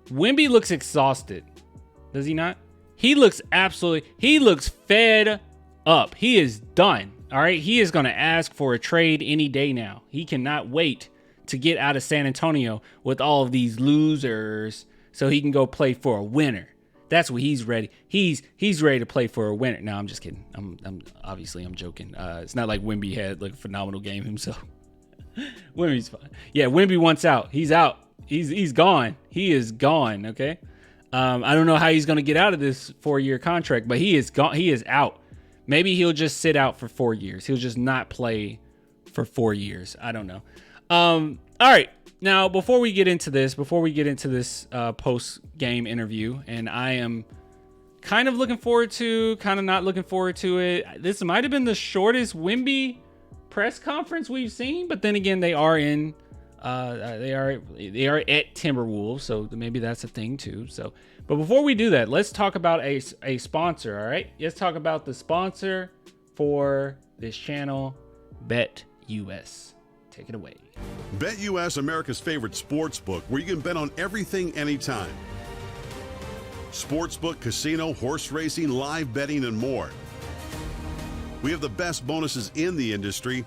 Wemby looks exhausted. Does he not? He looks fed up. He is done. All right. He is going to ask for a trade any day now. He cannot wait to get out of San Antonio with all of these losers so he can go play for a winner. That's what he's ready. He's ready to play for a winner. No, I'm just kidding. I'm joking. It's not like Wemby had like a phenomenal game himself. Wemby's fine. Yeah, Wemby wants out. He's out. He's gone. He is gone. Okay. I don't know how he's going to get out of this 4-year contract, but he is gone. He is out. Maybe he'll just sit out for 4 years. He'll just not play for 4 years. I don't know. All right. Now, before we get into this post-game interview, and I am kind of looking forward to, kind of not looking forward to it. This might have been the shortest Wemby press conference we've seen, but then again, they are at Timberwolves, so maybe that's a thing too. So, but before we do that, let's talk about a sponsor. All right, let's talk about the sponsor for this channel, BetUS. Take it away. BetUS, America's favorite sports book, where you can bet on everything, anytime. Sportsbook, casino, horse racing, live betting, and more. We have the best bonuses in the industry.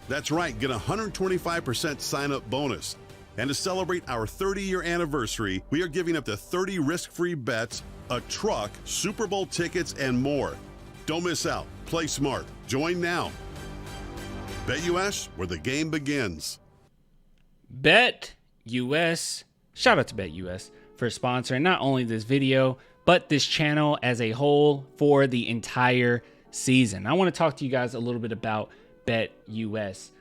That's right, get a 125% sign-up bonus. And to celebrate our 30-year anniversary, we are giving up to 30 risk-free bets, a truck, Super Bowl tickets, and more. Don't miss out. Play smart. Join now. BetUS, where the game begins. BetUS. Shout out to BetUS for sponsoring not only this video, but this channel as a whole for the entire season. I want to talk to you guys a little bit about BetUS.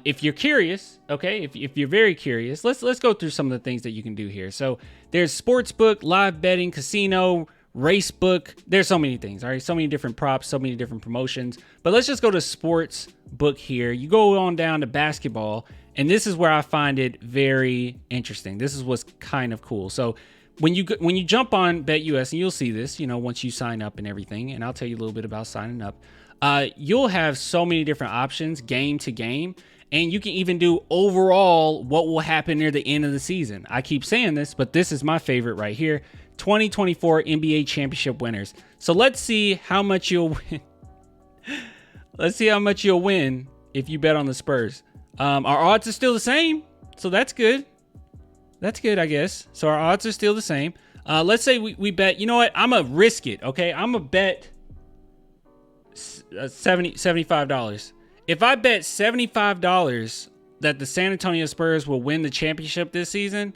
If you're curious, okay, if you're very curious, let's go through some of the things that you can do here. So there's sportsbook, live betting, casino, race book. There's so many things, all right? So many different props, so many different promotions. But let's just go to sports book here. You go on down to basketball, and this is where I find it very interesting. This is what's kind of cool. So when you jump on BetUS, and you'll see this, once you sign up and everything, and I'll tell you a little bit about signing up. You'll have so many different options game to game, and you can even do overall what will happen near the end of the season. I keep saying this, but this is my favorite right here. 2024 NBA championship winners. So let's see how much you'll win. Let's see how much you'll win if you bet on the Spurs. Our odds are still the same, so that's good. That's good, I guess. So our odds are still the same. Let's say we bet, you know what? I'm going to risk it, okay? I'm going to bet $75. If I bet $75 that the San Antonio Spurs will win the championship this season,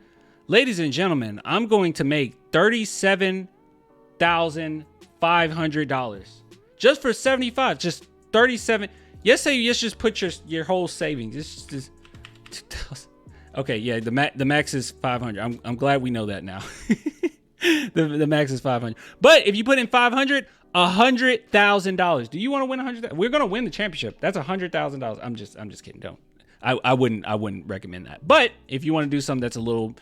ladies and gentlemen, I'm going to make $37,500 just for 75. Just 37. Let's just put your whole savings. It's just okay. Yeah, the max is 500. I'm glad we know that now. the max is 500. But if you put in 500. $100,000. Do you want to win 100,000? We're gonna win the championship. That's $100,000. I'm just kidding. Don't. I wouldn't recommend that. But if you want to do something that's a little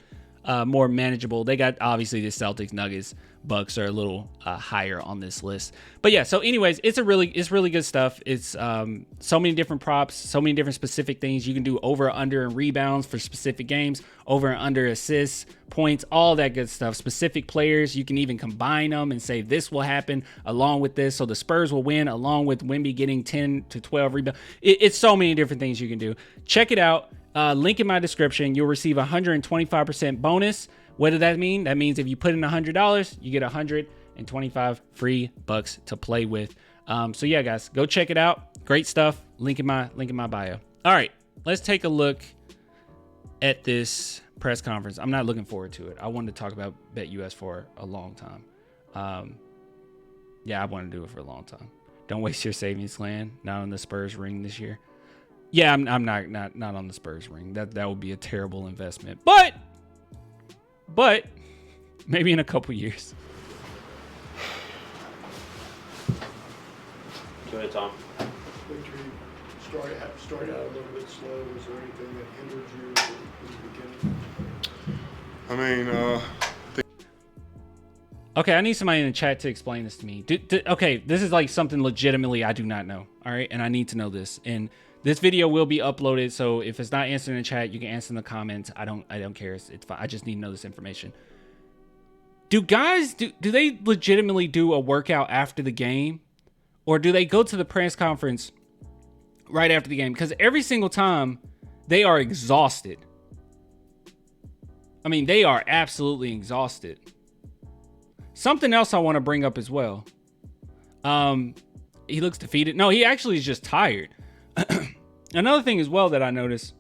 more manageable, they got obviously the Celtics, Nuggets, Bucks are a little higher on this list. But yeah. So anyways, it's really good stuff. It's so many different props, so many different specific things you can do over, under, and rebounds for specific games, over and under assists, points, all that good stuff. Specific players, you can even combine them and say this will happen along with this. So the Spurs will win along with Wemby getting 10 to 12 rebounds. It's so many different things you can do. Check it out. Link in my description. You'll receive 125% bonus. What does that mean? That means if you put in $100, you get 125 free bucks to play with. So yeah, guys, go check it out. Great stuff. Link in my bio. All right, let's take a look at this press conference. I'm not looking forward to it. I wanted to talk about BetUS for a long time. Yeah, I want to do it for a long time. Don't waste your savings, Clan. Not on the Spurs ring this year. Yeah, I'm not on the Spurs ring. That would be a terrible investment. But maybe in a couple years. Go ahead, Tom. Victor, you started out a little bit slow. Was there anything that hindered you in the beginning? Okay, I need somebody in the chat to explain this to me. Okay, this is like something legitimately I do not know. All right, and I need to know this. And this video will be uploaded, so if it's not answered in the chat, you can answer in the comments. I don't care. It's fine. I just need to know this information. Do guys do they legitimately do a workout after the game, or do they go to the press conference right after the game? Because every single time they are exhausted. I mean, they are absolutely exhausted. Something else I want to bring up as well. He looks defeated. No, he actually is just tired. Another thing as well that I noticed,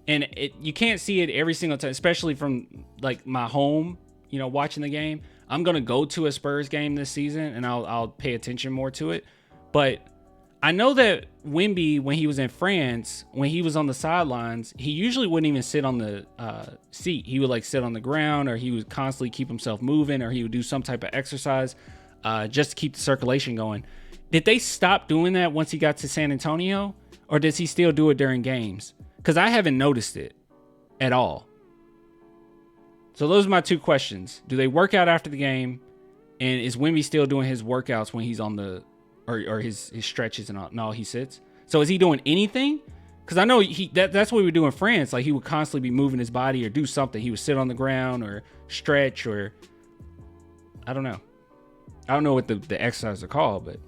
and you can't see it every single time, especially from like my home, watching the game. I'm going to go to a Spurs game this season and I'll pay attention more to it. But I know that Wemby, when he was in France, when he was on the sidelines, he usually wouldn't even sit on the seat. He would like sit on the ground, or he would constantly keep himself moving, or he would do some type of exercise just to keep the circulation going. Did they stop doing that once he got to San Antonio, or does he still do it during games? Because I haven't noticed it at all. So those are my two questions. Do they work out after the game? And is Wemby still doing his workouts when he's on the, or his stretches and all? No, he sits. So is he doing anything? Because I know that's what we would do in France. Like, he would constantly be moving his body or do something. He would sit on the ground or stretch, or I don't know. I don't know what the exercises are called, but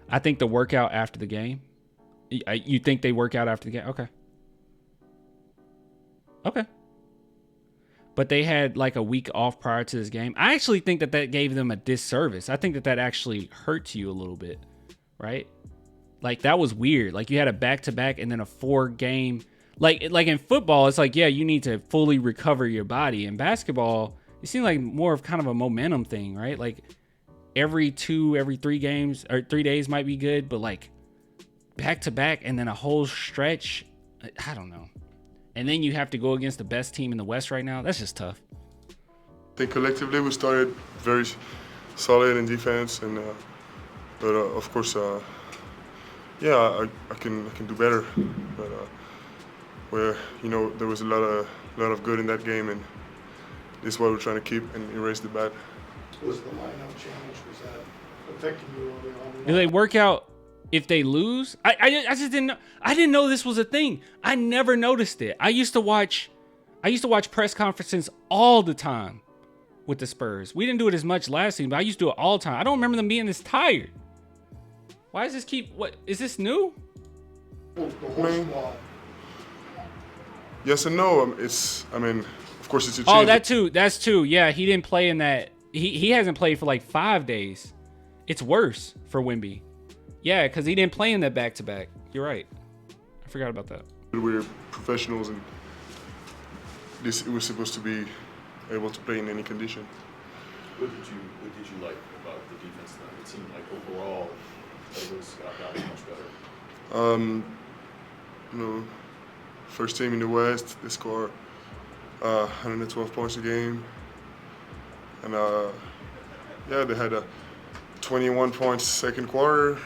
I think the workout after the game. You think they work out after the game? Okay. But they had like a week off prior to this game. I actually think that gave them a disservice. I think that actually hurts you a little bit, right? Like, that was weird. Like, you had a back-to-back and then a 4-game. Like in football, it's like, yeah, you need to fully recover your body. In basketball, it seems like more of kind of a momentum thing, right? Like, every 3 games or 3 days might be good, but like back-to-back and then a whole stretch, I don't know. And then you have to go against the best team in the West right now. That's just tough. I think collectively we started very solid in defense, and but of course, I can do better. But where there was a lot of good in that game, and this is what we're trying to keep and erase the bad. Was the lineup change, was that affecting you early on? Do they work out if they lose? I just didn't know. I didn't know this was a thing. I never noticed it. I used to watch press conferences all the time with the Spurs. We didn't do it as much last season, but I used to do it all the time. I don't remember them being this tired. Why does this what is this new? The whole squad. Yes and no. Of course it's a change. Oh, that's two. Yeah, he didn't play in that. He hasn't played for like 5 days. It's worse for Wemby. Yeah, because he didn't play in that back-to-back. You're right. I forgot about that. We're professionals, and it was supposed to be able to play in any condition. What did you like about the defense tonight? It seemed like overall it was got much better. First team in the West, they score 112 points a game, and they had 21 points second quarter,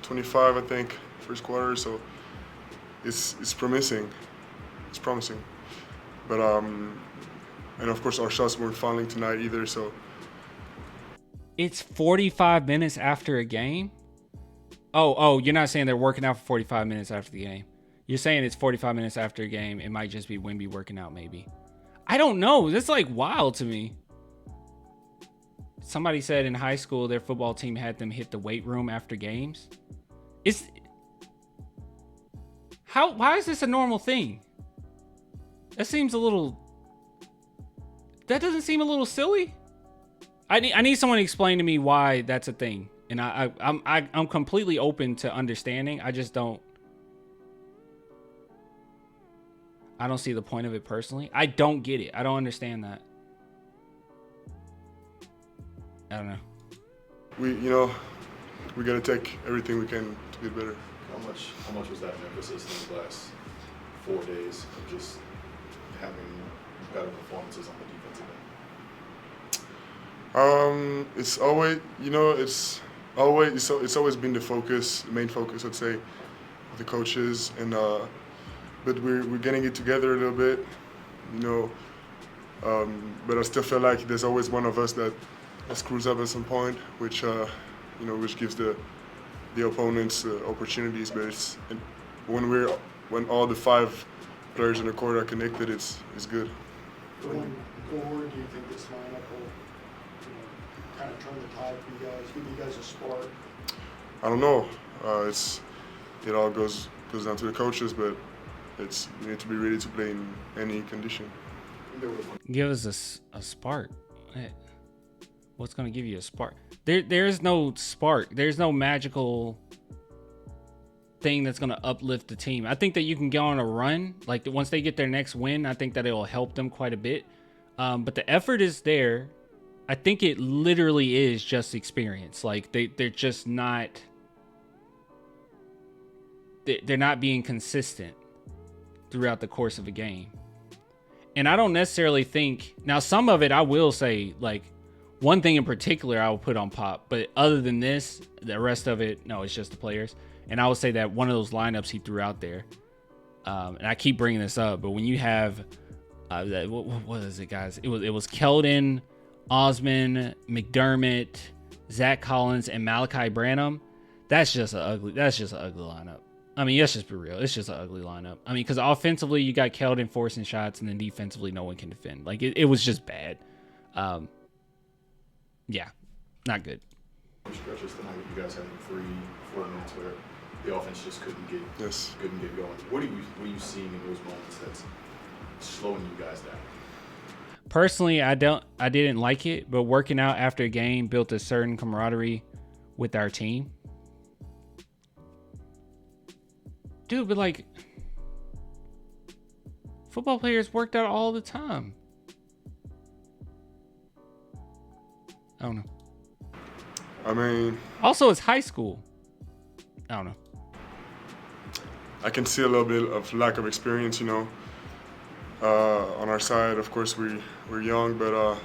25 I think first quarter. So it's promising. It's promising, but and of course our shots weren't falling tonight either. So it's 45 minutes after a game. Oh, you're not saying they're working out for 45 minutes after the game. You're saying it's 45 minutes after a game. It might just be Wemby working out, maybe. I don't know. That's like wild to me. Somebody said in high school their football team had them hit the weight room after games. Why is this a normal thing? That doesn't seem a little silly. I need someone to explain to me why that's a thing. And I'm completely open to understanding. I just don't see the point of it personally. I don't get it. I don't understand that. I don't know. We gotta take everything we can to get better. How much was that an emphasis in the last 4 days of just having better performances on the defensive end? It's always been the main focus, I'd say, of the coaches, and but we're getting it together a little bit, but I still feel like there's always one of us that screws up at some point, which gives the opponents opportunities. But when all the 5 players in the court are connected, it's good. Going forward, do you think this lineup will kind of turn the tide for you guys, give you guys a spark? I don't know. It all goes down to the coaches, but you need to be ready to play in any condition. Give us a spark. What's going to give you a spark? There's no spark. There's no magical thing that's going to uplift the team. I think that you can go on a run. Like once they get their next win, I think that it will help them quite a bit. But the effort is there. I think it literally is just experience. Like they're just not. They're not being consistent throughout the course of a game. And I don't necessarily think, now some of it I will say, like one thing in particular I will put on Pop, but other than this, the rest of it, no, it's just the players. And I would say that one of those lineups he threw out there, and I keep bringing this up, but when you have, what is it, guys? It was Keldon, Osman, McDermott, Zach Collins, and Malachi Branham. That's just an ugly lineup. I mean, let's just be real. It's just an ugly lineup. I mean, because offensively, you got Keldon forcing shots, and then defensively, no one can defend. Like, it was just bad. Yeah, not good. Stretches tonight, you guys had 3-4 minutes where the offense just couldn't get going. What are you seeing in those moments that's slowing you guys down? Personally, I didn't like it, but working out after a game built a certain camaraderie with our team. Dude, but like, football players worked out all the time. I don't know. I mean, also, it's high school. I don't know. I can see a little bit of lack of experience, on our side. Of course, we're young, but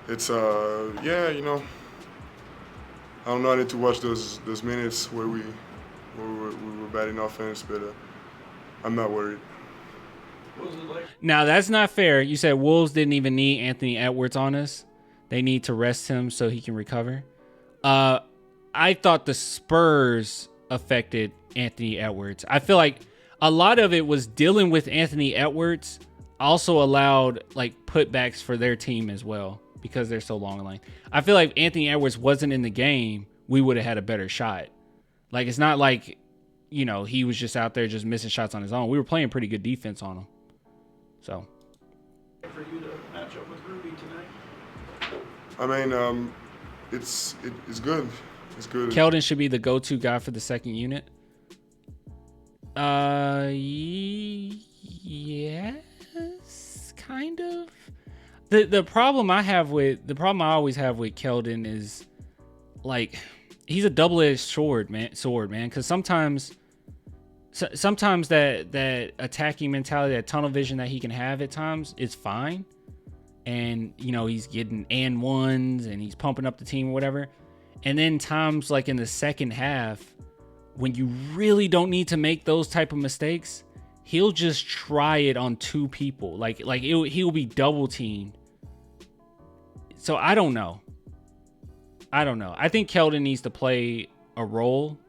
it's yeah, I don't know. I need to watch those minutes where we were bad in offense, but I'm not worried. What was it like? Now, that's not fair. You said Wolves didn't even need Anthony Edwards on us. They need to rest him so he can recover. I thought the Spurs affected Anthony Edwards. I feel like a lot of it was dealing with Anthony Edwards also allowed like putbacks for their team as well because they're so long in line. I feel like if Anthony Edwards wasn't in the game, we would have had a better shot. Like, it's not like, he was just out there just missing shots on his own. We were playing pretty good defense on him. So. For you to match up with Rudy tonight? I mean, it's good. It's good. Keldon should be the go-to guy for the second unit. Yes, kind of. The problem I always have with Keldon is like he's a double-edged sword, man. Because sometimes that attacking mentality, that tunnel vision that he can have at times is fine. And, he's getting and ones and he's pumping up the team or whatever. And then times like in the second half, when you really don't need to make those type of mistakes, he'll just try it on two people. Like he'll be double teamed. So I don't know. I think Keldon needs to play a role.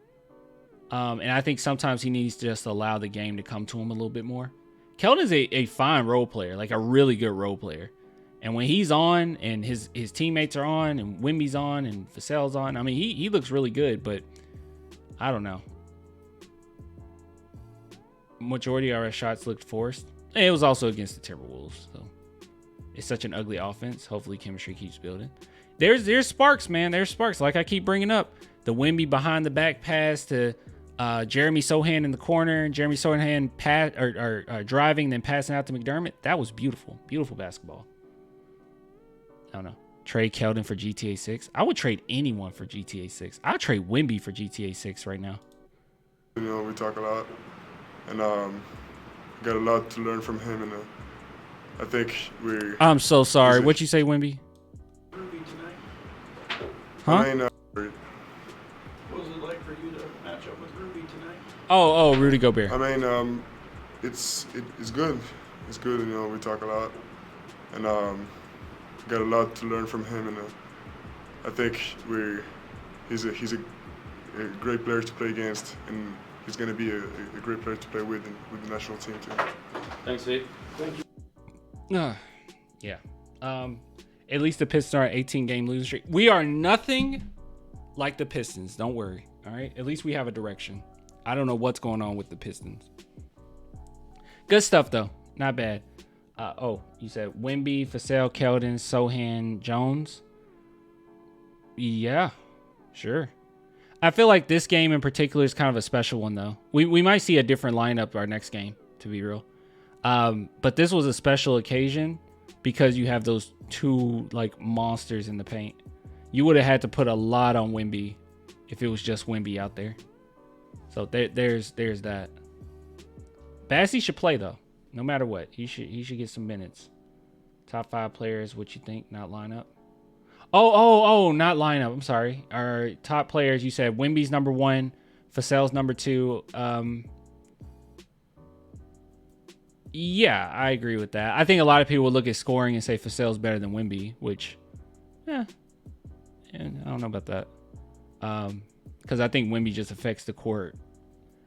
And I think sometimes he needs to just allow the game to come to him a little bit more. Keldon's a fine role player, like a really good role player. And when he's on and his teammates are on and Wemby's on and Vassell's on, I mean, he looks really good, but I don't know. Majority of our shots looked forced. And it was also against the Timberwolves, so it's such an ugly offense. Hopefully chemistry keeps building. There's sparks, man. There's sparks. Like I keep bringing up, the Wemby behind the back pass to Jeremy Sohan in the corner, and Jeremy Sohan driving, then passing out to McDermott. That was beautiful. Beautiful basketball. I don't know. Trade Keldon for GTA 6. I would trade anyone for GTA 6. I'll trade Wemby for GTA 6 right now. We talk a lot, and got a lot to learn from him, and I think I'm so sorry. What'd you say, Wemby? Rudy tonight? Huh? I mean, what was it like for you to match up with Rudy tonight? Oh, Rudy Gobert. I mean, it's good. It's good. We talk a lot, and got a lot to learn from him, and I think he's a great player to play against, and he's going to be a great player to play with the national team too. Thanks, Vic. Thank you. Yeah. At least the Pistons are an 18-game losing streak. We are nothing like the Pistons. Don't worry. All right. At least we have a direction. I don't know what's going on with the Pistons. Good stuff though. Not bad. You said Wemby, Vassell, Keldon, Sohan, Jones. Yeah, sure. I feel like this game in particular is kind of a special one though. We might see a different lineup our next game, to be real. But this was a special occasion because you have those two like monsters in the paint. You would have had to put a lot on Wemby if it was just Wemby out there. So there's that. Bassey should play though, no matter what. He should get some minutes. Top 5 players, what you think? Not lineup. Oh, not lineup. I'm sorry. Our top players, you said Wemby's number 1, Vassell's number 2. Yeah, I agree with that. I think a lot of people would look at scoring and say Vassell's better than Wemby, which, I don't know about that. Because I think Wemby just affects the court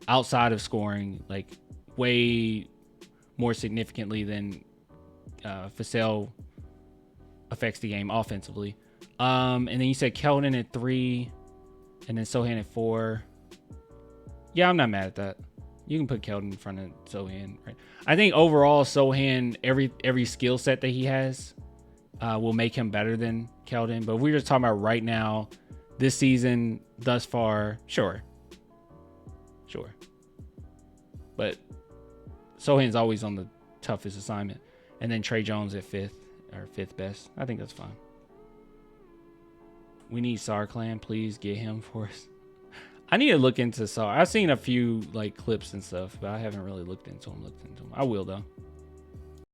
outside of scoring, like way more significantly than Vassell affects the game offensively. And then you said Keldon at 3, and then Sohan at 4. Yeah, I'm not mad at that. You can put Keldon in front of Sohan. Right? I think overall Sohan, every skill set that he has will make him better than Keldon. But if we're just talking about right now, this season thus far, sure. But Sohan's always on the toughest assignment. And then Trey Jones at 5th, or 5th best. I think that's fine. We need Sar Clan. Please get him for us. I need to look into Sar. I've seen a few like clips and stuff, but I haven't really looked into him. I will though.